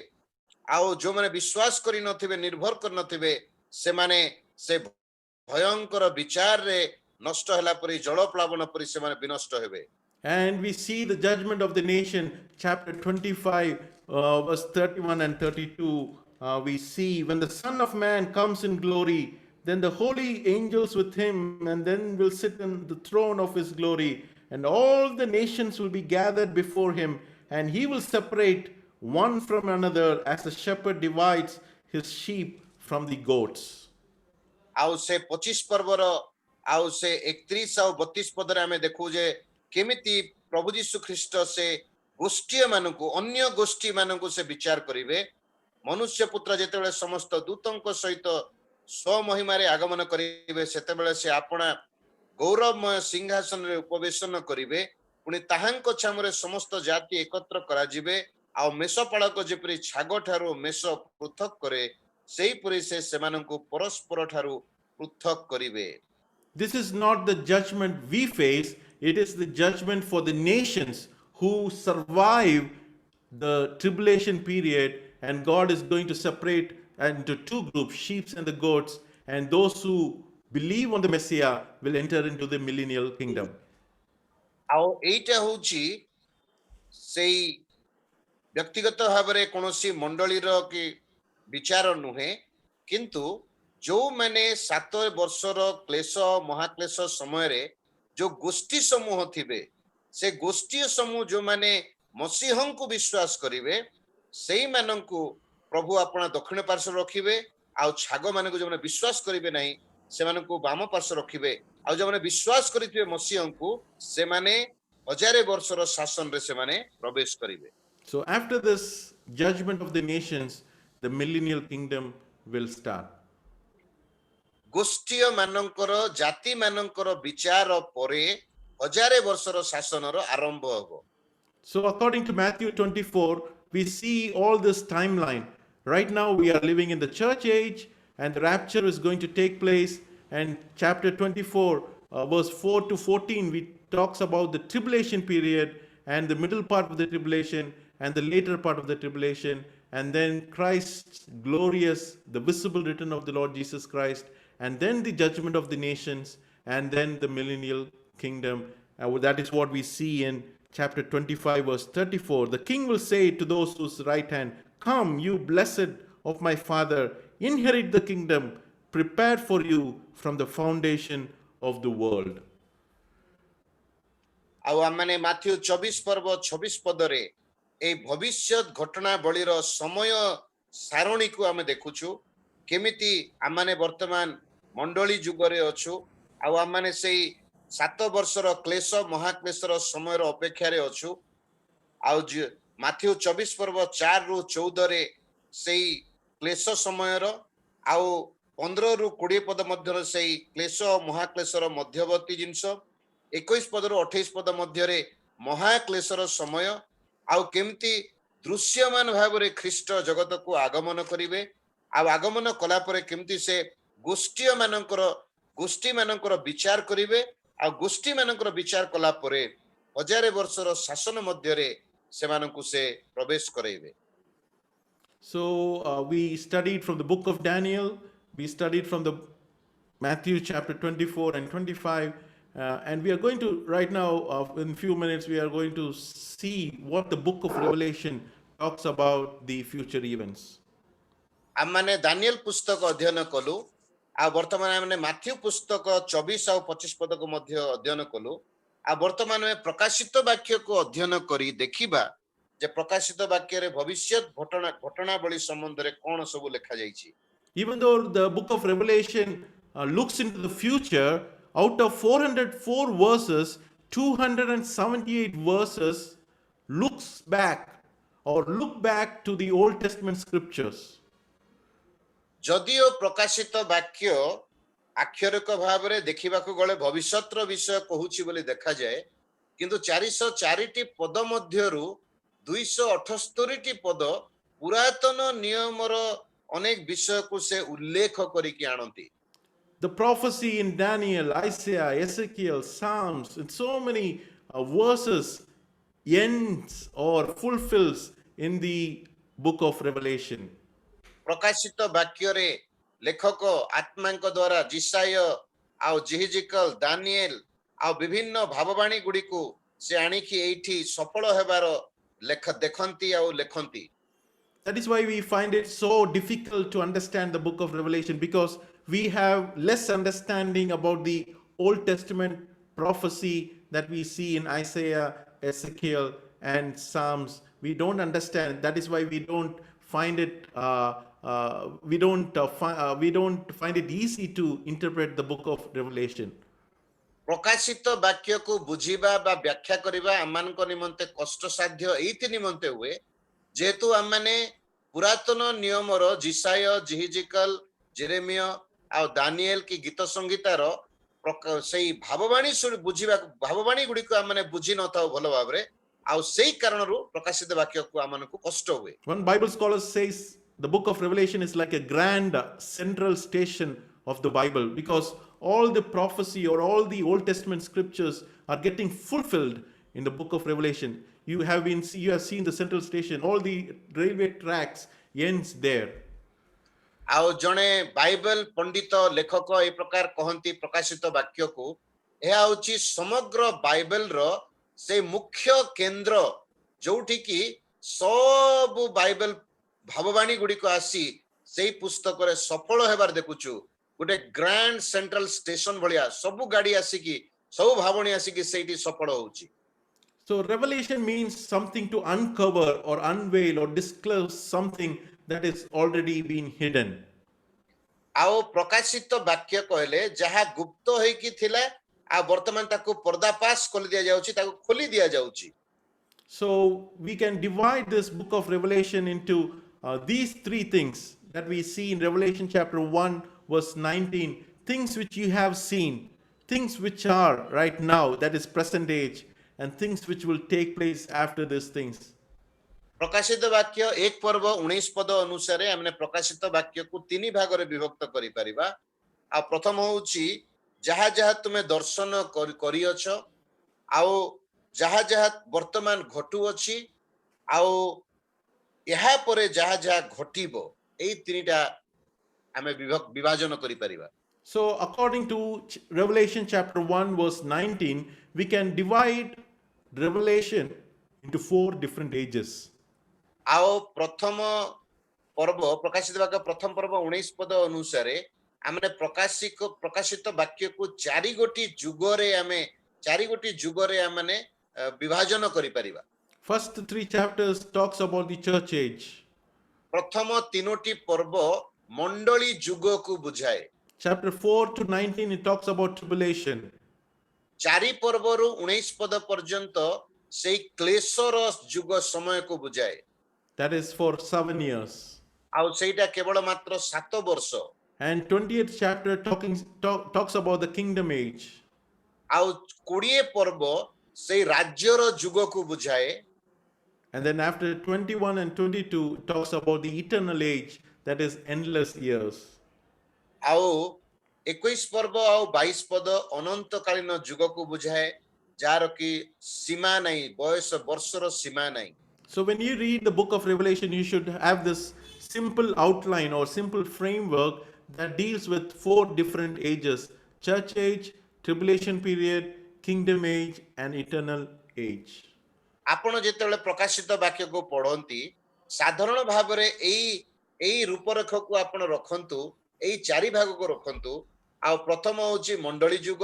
ଆଉ ଯୋଉମାନେ ବିଶ୍ୱାସ କରି ନଥିବେ, ନିର୍ଭର କରି ନଥିବେ, ସେମାନେ ସେ ଭୟଙ୍କର ବିଚାରରେ ନଷ୍ଟ ହେଲା ପରି, ଜଳପ୍ଳାବନ ପରି ସେମାନେ ବିନଷ୍ଟ ହେବେ। And we see the judgment of the nation, chapter 25, verse 31 and 32. We see when the Son of Man comes in glory, then the holy angels with him, and then will sit on the throne of his glory, and all the nations will be gathered before him, and he will separate one from another as a shepherd divides his sheep from the goats. ଆଉ ସେ 25 ପର୍ବର आउ से 31 ଆଉ 32 ପଦରେ ଆମେ ଦେଖୁ ଯେ କେମିତି ପ୍ରଭୁ ଯୀଶୁ ଖ୍ରୀଷ୍ଟ ସେ ଗୋଷ୍ଠୀ ମାନଙ୍କୁ ଅନ୍ୟ ଗୋଷ୍ଠୀ ମାନଙ୍କୁ ସେ ବିଚାର କରିବେ। ମନୁଷ୍ୟ ପୁତ୍ର ଯେତେବେଳେ ସମସ୍ତ ଦୂତଙ୍କ ସହିତ ସ୍ୱମହିମାରେ ଆଗମନ କରିବେ ସେତେବେଳେ ସେ ଆପଣା ଗୌରବମୟ ସିଂହାସନରେ ଉପବେଶନ କରିବେ। ପୁଣି ତାହାଙ୍କ ଛାମୁରେ ସମସ୍ତ ଜାତି ଏକତ୍ର କରାଯିବେ। ଆଉ ମେଷପାଳକ ଯେପରି ଛାଗ ଠାରୁ ମେଷ ପୃଥକ କରେ ସେହିପରି ସେ ସେମାନଙ୍କୁ ପରସ୍ପର ଠାରୁ ପୃଥକ କରିବେ। This is not the judgment we face, it is the judgment for the nations who survive the tribulation period, and God is going to separate into two groups, sheep and the goats, and those who believe on the Messiah will enter into the millennial kingdom. ଆଉ ଏଇଟା ହଉଛି ସେଇ ବ୍ୟକ୍ତିଗତ ଭାବରେ କୌଣସି ମଣ୍ଡଳୀର କି ବିଚାର ନୁହେଁ, କିନ୍ତୁ ଯୋଉମାନେ 7 ବର୍ଷର କ୍ଲେଶ ମହାକ୍ଲେଶ ସମୟରେ ଯୋଉ ଗୋଷ୍ଠୀ ସମୂହ ଥିବେ ସେ ଗୋଷ୍ଠୀ ସମୂହ ଯୋଉମାନେ ମସିହଙ୍କୁ ବିଶ୍ୱାସ କରିବେ ସେଇମାନଙ୍କୁ ପ୍ରଭୁ ଆପଣା ଦକ୍ଷିଣ ପାର୍ଶ୍ୱରେ ରଖିବେ। ଆଉ ଛାଗ ମାନଙ୍କୁ ଯୋଉମାନେ ବିଶ୍ୱାସ କରିବେ ନାହିଁ ସେମାନଙ୍କୁ ବାମ ପାର୍ଶ୍ୱରେ ରଖିବେ। ଆଉ ଯୋଉମାନେ ବିଶ୍ୱାସ କରିଥିବେ ମସିହଙ୍କୁ ସେମାନେ 1000 ବର୍ଷର ଶାସନରେ ସେମାନେ ପ୍ରବେଶ କରିବେ। So, after this judgment of the nations, the millennial kingdom will start. ଗୋଷ୍ଠୀୟ ମାନଙ୍କର ଜାତି ମାନଙ୍କର ବିଚାର ପରେ 1000 ବର୍ଷର ଶାସନର ଆରମ୍ଭ ହେବ। So, according to Matthew 24, we see all this timeline. Right now, we are living in the church age, and the rapture is going to take place. And chapter 24, verse 4 to 14, we talks about the tribulation period and the middle part of the tribulation and the later part of the tribulation, and then Christ's glorious, the visible return of the Lord Jesus Christ, and then the judgment of the nations, and then the millennial kingdom. That is what we see in chapter 25, verse 34. The king will say to those whose right hand, "Come, you blessed of my Father, inherit the kingdom prepared for you from the foundation of the world." ଆଉ ଆମମାନେ Matthew 24 ପର୍ବ 26 ପଦରେ এই ଭବିଷ୍ୟତ ଘଟଣାବଳୀର ସମୟ ସାରଣୀକୁ ଆମେ ଦେଖୁଛୁ। କେମିତି ଆମମାନେ ବର୍ତ୍ତମାନ ମଣ୍ଡଳୀ ଯୁଗରେ ଅଛୁ ଆଉ ଆମମାନେ ସେଇ 7 ବର୍ଷର କ୍ଲେଶ ମହାକ୍ଲେଶର ସମୟର ଅପେକ୍ଷାରେ ଅଛୁ। ଆଉ ମାଥ୍ୟୁ 24 ପର୍ବ 4 ରୁ 14 ରେ ସେଇ କ୍ଲେଶ ସମୟର ଆଉ 15 ରୁ 20 ପଦ ମଧ୍ୟରେ ସେଇ କ୍ଲେଶ ମହାକ୍ଲେଶର ମଧ୍ୟବର୍ତ୍ତୀ ଜିନିଷ, 21 ପଦରୁ 28 ପଦ ମଧ୍ୟରେ ମହାକ୍ଲେଶର ସମୟ, ଆଉ କେମିତି ଦୃଶ୍ୟମାନ ଭାବରେ ଖ୍ରୀଷ୍ଟ ଜଗତକୁ ଆଗମନ କରିବେ, ଆଉ ଆଗମନ କଲା ପରେ କେମିତି ସେ ଗୋଷ୍ଠୀ ମାନଙ୍କର ବିଚାର କରିବେ, ଆଉ ଗୋଷ୍ଠୀ ମାନଙ୍କର ବିଚାର କଲା ପରେ 1000 ବର୍ଷର ଶାସନ ମଧ୍ୟରେ ସେମାନଙ୍କୁ ସେ ପ୍ରବେଶ କରାଇବେ। So, we studied from the book of Daniel, we studied from the Matthew chapter 24 and 25, and we are going to, right now, in few minutes, we are going to see what the book of Revelation talks about the future events. ଆମମାନେ ଦାନିଏଲ ପୁସ୍ତକ ଅଧ୍ୟୟନ କଲୁ, ଆଉ ବର୍ତ୍ତମାନ ଆମେ Matthew ପୁସ୍ତକ 24 ଆଉ 25 ପଦକୁ ମଧ୍ୟ ଅଧ୍ୟୟନ କଲୁ। ଆଉ ବର୍ତ୍ତମାନ ଆମେ ପ୍ରକାଶିତ ବାକ୍ୟକୁ ଅଧ୍ୟୟନ କରି ଦେଖିବା ଯେ ପ୍ରକାଶିତ ବାକ୍ୟରେ ଭବିଷ୍ୟତ ଘଟଣାବଳୀ ସମ୍ବନ୍ଧରେ କ'ଣ ସବୁ ଲେଖାଯାଇଛି। Even though the book of Revelation looks into the future, out of 404 verses, 278 verses looks back or look back to the Old Testament scriptures. ଯଦିଓ ପ୍ରକାଶିତ ବାକ୍ୟ ଆକ୍ଷରିକ ଭାବରେ ଦେଖିବାକୁ ଗଲେ ଭବିଷ୍ୟତର ବିଷୟ କହୁଛି ବୋଲି ଦେଖାଯାଏ, କିନ୍ତୁ 404ଟି ପଦ ମଧ୍ୟରୁ 278ଟି ପଦ ପୁରାତନ ନିୟମର ଅନେକ ବିଷୟକୁ ସେ ଉଲ୍ଲେଖ କରିକି ଆଣନ୍ତି। The prophecy in Daniel, Isaiah, Ezekiel, Psalms, and so many verses ends or fulfills in the book of Revelation. ପ୍ରକାଶିତ ବାକ୍ୟରେ ଲେଖକ ଆତ୍ମାଙ୍କ ଦ୍ୱାରା ଜିସାୟ ଆଉ ଜେହିଜିକଲ ଦାନିଏଲ ଆଉ ବିଭିନ୍ନ ଭାବବାଣୀ ଗୁଡ଼ିକୁ ସେ ଆଣିକି ଏଇଠି ସଫଳ ହେବାର ଦେଖନ୍ତି ଆଉ ଲେଖନ୍ତି। That is why we find it so difficult to understand the book of Revelation, because we have less understanding about the Old Testament prophecy that we see in Isaiah, Ezekiel, and Psalms. We don't understand. That is why we don't find it. We don't find it easy to interpret the book of Revelation. ପ୍ରକାଶିତ ବାକ୍ୟକୁ ବୁଝିବା ବା ବ୍ୟାଖ୍ୟା କରିବା ଆମମାନଙ୍କ ନିମନ୍ତେ କଷ୍ଟସାଧ୍ୟ ଏଇଥି ନିମନ୍ତେ ହୁଏ ଯେହେତୁ ଆମମାନେ ପୁରାତନ ନିୟମର ଜିସାୟ, ଜିହିଜିକଲ, ଜେରେମିୟ ଆଉ ଦାନିଏଲ କି ଗୀତ ସଂଗୀତାର ସେଇ ଭାବବାଣୀ ବୁଝିବାକୁ ଭାବବାଣୀ ଗୁଡ଼ିକୁ ଆମମାନେ ବୁଝି ନଥାଉ ଭଲ ଭାବରେ ଆଉ ସେଇ କାରଣରୁ ପ୍ରକାଶିତ ବାକ୍ୟକୁ ଆମମାନଙ୍କୁ କଷ୍ଟ ହୁଏ। One Bible scholar says the book of Revelation is like a grand central station of the Bible because all the prophecy or all the Old Testament scriptures are getting fulfilled in the book of Revelation. You have seen the central station, all the railway tracks ends there. ଆଉ ଜଣେ Bible ପଣ୍ଡିତ ଲେଖକ ଏ ପ୍ରକାର କହନ୍ତି ପ୍ରକାଶିତ ବାକ୍ୟକୁ ଏହା ହେଉଛି ସମଗ୍ର ବାଇବେଲର ସେ ମୁଖ୍ୟ କେନ୍ଦ୍ର ଯୋଉଠି କି ସବୁ ବାଇବେଲ ଭାବବାଣୀ ଗୁଡ଼ିକ ଆସି ସେଇ ପୁସ୍ତକରେ ସଫଳ ହେବାର ଦେଖୁଛୁ ଗୋଟେ ଗ୍ରାଣ୍ଡ ସେଣ୍ଟ୍ରାଲ ଷ୍ଟେସନ ଭଳିଆ ସବୁ ଗାଡି ଆସିକି ସବୁ ଭାବଣୀ ଆସିକି ସେଇଠି ସଫଳ ହଉଛି। So revelation means something to uncover or unveil or disclose something that is already been hidden. ଆଉ ପ୍ରକାଶିତ ବାକ୍ୟ କହିଲେ ଯାହା ଗୁପ୍ତ ହେଇକି ଥିଲା ଆଉ ବର୍ତ୍ତମାନ ତାକୁ ପର୍ଦ୍ଦାଫାଶ କରି ଦିଆଯାଉଛି ତାକୁ ଖୋଲି ଦିଆଯାଉଛି। So we can divide this book of Revelation into these three things that we see in Revelation chapter 1 verse 19, things which you have seen, things which are right now, that is present age, and things which will take place after these things. ପ୍ରକାଶିତ ବାକ୍ୟ 1 ପର୍ବ 19 ପଦ ଅନୁସାରେ ଆମେ ପ୍ରକାଶିତ ବାକ୍ୟକୁ ତିନି ଭାଗରେ ବିଭକ୍ତ କରିପାରିବା। ଆଉ ପ୍ରଥମ ହେଉଛି ଯାହା ଯାହା ତୁମେ ଦର୍ଶନ କରିଅଛ ଆଉ ଯାହା ଯାହା ବର୍ତ୍ତମାନ ଘଟୁଅଛି ଆଉ ଏହା ପରେ ଯାହା ଯାହା ଘଟିବ ଏଇ ତିନିଟା ଆମେ ବିଭାଜନ କରିପାରିବା। So according to Revelation chapter 1 verse 19, we can divide Revelation into 4 different ages. ଆଉ ପ୍ରଥମ ପର୍ବ ପ୍ରକାଶିତ ବାକ୍ୟ ପ୍ରଥମ ପର୍ବ 19 ପଦ ଅନୁସାରେ ଆମେ ପ୍ରକାଶିତ ବାକ୍ୟକୁ ଚାରି ଗୋଟି ଯୁଗରେ ଆମେ ବିଭାଜନ କରିପାରିବା। First 3 chapters talks about the church age. ପ୍ରଥମ ତିନୋଟି ପର୍ବ ମଣ୍ଡଳୀ ଯୁଗକୁ ବୁଝାଏ। Chapter 4 to 19 it talks about tribulation. ଚାରି ପର୍ବରୁ 19 ପଦ ପର୍ଯ୍ୟନ୍ତ ସେଇ କ୍ଲେଶର ଯୁଗ ସମୟକୁ ବୁଝାଏ। That is for 7 years. ଆଉ ସେଇଟା କେବଳ ମାତ୍ର 7 ବର୍ଷ। And 20th chapter talks about the kingdom age. ଆଉ 20 ପର୍ବ ସେଇ ରାଜ୍ୟର ଯୁଗକୁ ବୁଝାଏ। And then after 21 and 22 it talks about the eternal age, that is endless years. ଆଉ 21 ପର୍ବ ଆଉ 22 ପଦ ଅନନ୍ତକାଳୀନ ଯୁଗକୁ ବୁଝାଏ ଯାହାର କି ସୀମା ନାହିଁ, ବୟସ ବର୍ଷର ସୀମା ନାହିଁ। So when you read the book of Revelation, you should have this simple outline or simple framework that deals with 4 different ages: church age, tribulation period, kingdom age, and eternal age. ଆପଣ ଯେତେବେଳେ ପ୍ରକାଶିତ ବାକ୍ୟକୁ ପଢନ୍ତି ସାଧାରଣ ଭାବରେ ଏଇ ରୂପରେଖକୁ ଆପଣ ରଖନ୍ତୁ, ଏଇ ଚାରି ଭାଗକୁ ରଖନ୍ତୁ। ଆଉ ପ୍ରଥମ ହେଉଛି ମଣ୍ଡଳୀ ଯୁଗ,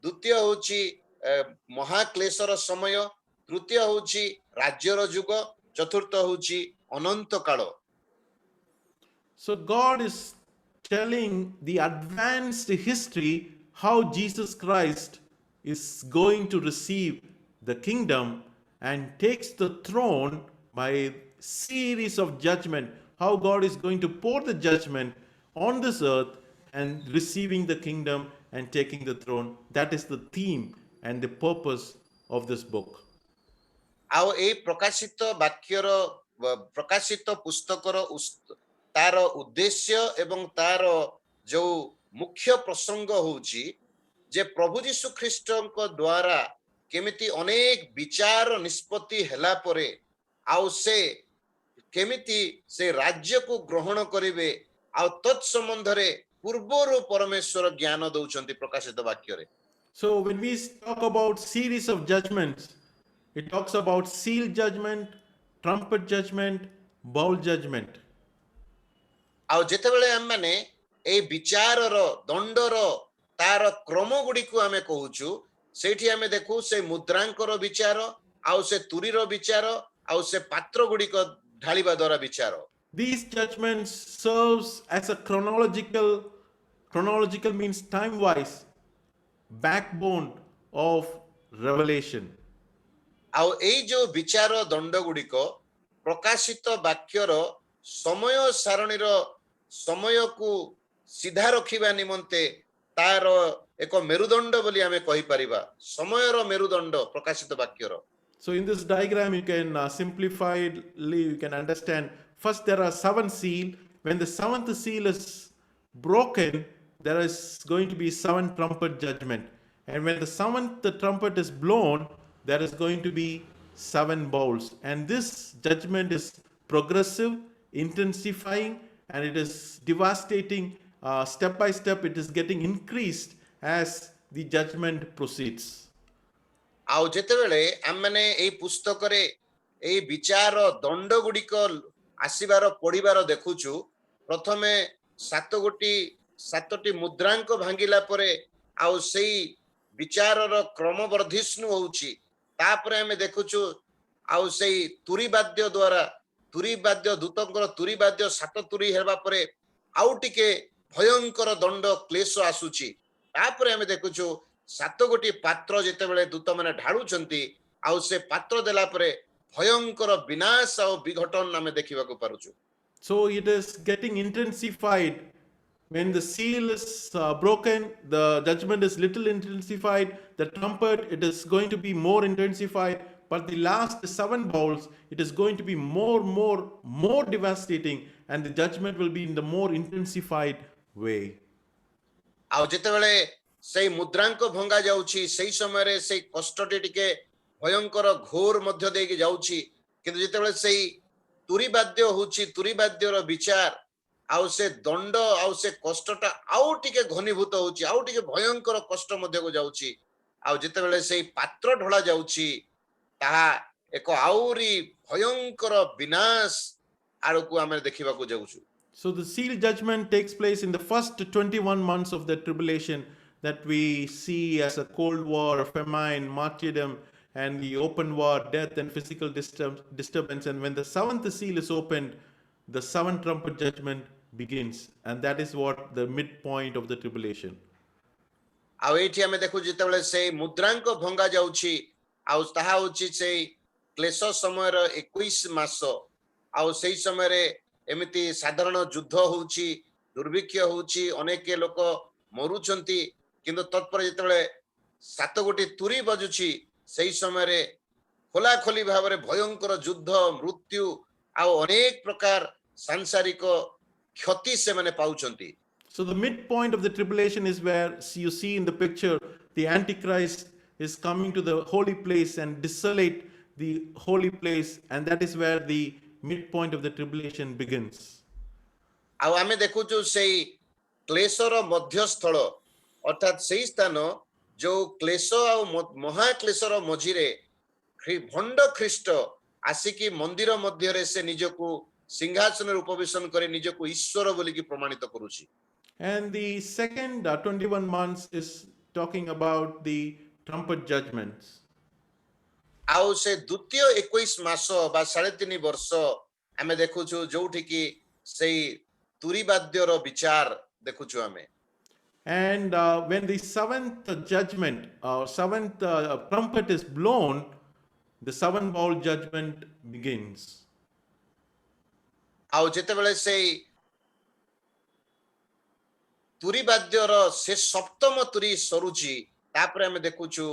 ଦ୍ୱିତୀୟ ହେଉଛି ମହାକ୍ଲେଶର ସମୟ, ତୃତୀୟ ହେଉଛି ରାଜ୍ୟର ଯୁଗ, ଚତୁର୍ଥ ହେଉଛି ଅନନ୍ତ କାଳ। So God is telling the advanced history how Jesus Christ is going to receive the kingdom and takes the throne by series of judgment, how God is going to pour the judgment on this earth and receiving the kingdom and taking the throne. That is the theme and the purpose of this book. ଆଉ ଏଇ ପ୍ରକାଶିତ ବାକ୍ୟର ପ୍ରକାଶିତ ପୁସ୍ତକର ତାର ଉଦ୍ଦେଶ୍ୟ ଏବଂ ତାର ଯୋଉ ମୁଖ୍ୟ ପ୍ରସଙ୍ଗ ହେଉଛି ଯେ ପ୍ରଭୁ ଯୀଶୁ ଖ୍ରୀଷ୍ଟଙ୍କ ଦ୍ୱାରା କେମିତି ଅନେକ ବିଚାର ନିଷ୍ପତ୍ତି ହେଲା ପରେ ଆଉ ସେ କେମିତି ସେ ରାଜ୍ୟକୁ ଗ୍ରହଣ କରିବେ ଆଉ ତତ୍ ସମ୍ବନ୍ଧରେ ପୂର୍ବରୁ ପରମେଶ୍ୱର ଜ୍ଞାନ ଦଉଛନ୍ତି ପ୍ରକାଶିତ ବାକ୍ୟରେ। So when we talk about series of judgments, it talks about seal judgment, trumpet judgment, bowl judgment. ଆଉ ଯେତେବେଳେ ଆମେ ଏଇ ବିଚାରର ଦଣ୍ଡର ତାର କ୍ରମ ଗୁଡ଼ିକୁ ଆମେ କହୁଛୁ ସେଇଠି ଆମେ ଦେଖୁ ସେ ମୁଦ୍ରାଙ୍କର ବିଚାର ଆଉ ସେ ତୁରୀର ବିଚାର ଆଉ ସେ ପାତ୍ର ଗୁଡ଼ିକ ଢାଳିବା ଦ୍ୱାରା ବିଚାର। These judgments serves as a chronological means time wise. backbone of revelation. ଆଉ ଏଇ ଯୋଉ ବିଚାର ଦଣ୍ଡ ଗୁଡିକ ପ୍ରକାଶିତ ବାକ୍ୟର ସମୟ ସାରଣୀର ସମୟକୁ ସିଧା ରଖିବା ନିମନ୍ତେ ତାର ଏକ ମେରୁଦଣ୍ଡ ବୋଲି ଆମେ କହିପାରିବା ସମୟର ମେରୁଦଣ୍ଡ ପ୍ରକାଶିତ ବାକ୍ୟର So in this diagram, you can simplifiedly you can understand. First, there are seven seal. When the seventh seal is broken, there is going to be seven trumpet judgment. And when the seventh trumpet is blown, there is going to be seven bowls. And this judgment is progressive, intensifying, and it is devastating. Step by step, it is getting increased as the judgment proceeds. ଆଉ ଯେତେବେଳେ ଆମମାନେ ଏଇ ପୁସ୍ତକରେ ଏଇ ବିଚାର ଦଣ୍ଡ ଗୁଡିକ ଆସିବାର ପଢିବାର ଦେଖୁଛୁ ପ୍ରଥମେ ସାତଟି ମୁଦ୍ରାଙ୍କ ଭାଙ୍ଗିଲା ପରେ ଆଉ ସେଇ ବିଚାରର କ୍ରମ ବର୍ଦ୍ଧିଷ୍ଣୁ ହଉଛି ତାପରେ ଆମେ ଦେଖୁଛୁ ଆଉ ସେଇ ତୁରୀ ବାଦ୍ୟ ଦ୍ୱାରା ତୁରୀ ବାଦ୍ୟ ଦୂତଙ୍କର ତୁରୀ ବାଦ୍ୟ ସାତ ତୁରୀ ହେବା ପରେ ଆଉ ଟିକେ ଭୟଙ୍କର ଦଣ୍ଡ କ୍ଲେଶ ଆସୁଛି ତାପରେ ଆମେ ଦେଖୁଛୁ ସାତ ଗୋଟି ପାତ୍ର ଯେତେବେଳେ ଦୂତ ମାନେ ଢାଳୁଛନ୍ତି ଆଉ ସେ ପାତ୍ର ଦେଲା ପରେ ଭୟଙ୍କର ବିନାଶ ଆଉ ବିଘଟନ ଆମେ ଦେଖିବାକୁ ପାରୁଛୁ So it is getting intensified. When the seal is broken, the judgment is little intensified. The trumpet, it is going to be more intensified. But the last seven bowls, it is going to be more devastating, and the judgment will be in the more intensified way. ଆଉ ଯେତେବେଳେ ସେଇ ମୁଦ୍ରାଙ୍କ ଭଙ୍ଗା ଯାଉଛି ସେଇ ସମୟରେ ସେଇ କଷ୍ଟଟି ଟିକେ ଭୟଙ୍କର ଘୋର ମଧ୍ୟ ଦେଇକି ଯାଉଛି କିନ୍ତୁ ଯେତେବେଳେ ସେଇ ତୁରୀ ବାଦ୍ୟ ହଉଛି ତୁରୀ ବାଦ୍ୟର ବିଚାର ଆଉ ସେ ଦଣ୍ଡ ଆଉ ସେ କଷ୍ଟଟା ଆଉ ଟିକେ ଘନୀଭୂତ ହଉଛି ଆଉ ଟିକେ ଭୟଙ୍କର କଷ୍ଟ ମଧ୍ୟକୁ ଯାଉଛି ଆଉ ଯେତେବେଳେ ସେଇ ପାତ୍ର ଢଳା ଯାଉଛି ତାହା ଏକ ଆହୁରି ଭୟଙ୍କର ବିନାଶ ଆଡ଼କୁ ଆମେ ଦେଖିବାକୁ ଯାଉଛୁ So the seal judgment takes place in the first 21 months of the tribulation that we see as a cold war, famine, martyrdom, and the open war, death, and physical disturbance. And when the seventh seal is opened, the seventh trumpet judgment begins. And that is what the midpoint of the tribulation. ଆଉ ଏଇଠି ଆମେ ଦେଖୁ ଯେତେବେଳେ ସେଇ ମୁଦ୍ରାଙ୍କ ଭଙ୍ଗା ଯାଉଛି ଆଉ ତାହା ହଉଛି ସେଇ କ୍ଲେଶ ସମୟର 21 ମାସ ଆଉ ସେଇ ସମୟରେ ଏମିତି ସାଧାରଣ ଯୁଦ୍ଧ ହଉଛି ଦୁର୍ଭିକ୍ଷ ହଉଛି ଅନେକ ଲୋକ ମରୁଛନ୍ତି କିନ୍ତୁ ତତ୍ପରେ ଯେତେବେଳେ ସାତ ଗୋଟି ତୁରୀ ବାଜୁଛି ସେଇ ସମୟରେ ଖୋଲାଖୋଲି ଭାବରେ ଭୟଙ୍କର ଯୁଦ୍ଧ ମୃତ୍ୟୁ ଆଉ ଅନେକ ପ୍ରକାର ସାଂସାରିକ କ୍ଷତି ସେମାନେ ପାଉଛନ୍ତି So the midpoint of the tribulation is where you see in the picture the Antichrist is coming to the holy place and desolate the holy place, and that is where the midpoint of the tribulation begins. ଆଉ ଆମେ ଦେଖୁଛୁ ସେଇ କ୍ଲେଶର ମଧ୍ୟସ୍ଥଳ ଅର୍ଥାତ୍ ସେଇ ସ୍ଥାନ ଯୋଉ କ୍ଲେଶ ଆଉ ମହାକ୍ଲେଶର ମଝିରେ ଭଣ୍ଡ ଖ୍ରୀଷ୍ଟ ଆସିକି ମନ୍ଦିର ମଧ୍ୟରେ ସେ ନିଜକୁ ସିଂହାସନରେ ଉପବେଶନ କରି ନିଜକୁ ଈଶ୍ୱର ବୋଲିକି ପ୍ରମାଣିତ କରୁଛି And the second 21 months is talking about the trumpet judgments. ଆଉ ସେ ଦ୍ୱିତୀୟ 21 ମାସ ବା 3.5 ବର୍ଷ ଆମେ ଦେଖୁଛୁ ଯୋଉଠିକି ସେଇ ତୁରୀ ବାଦ୍ୟର ବିଚାର ଦେଖୁଛୁ ଆମେ And when the seventh judgment or seventh trumpet is blown, the seven bowl judgment begins. ଆଉ ଯେତେବେଳେ ସେଇ ତୁରୀ ବାଦ୍ୟର ସେ ସପ୍ତମ ତୁରୀ ସରୁଛି ତାପରେ ଆମେ ଦେଖୁଛୁ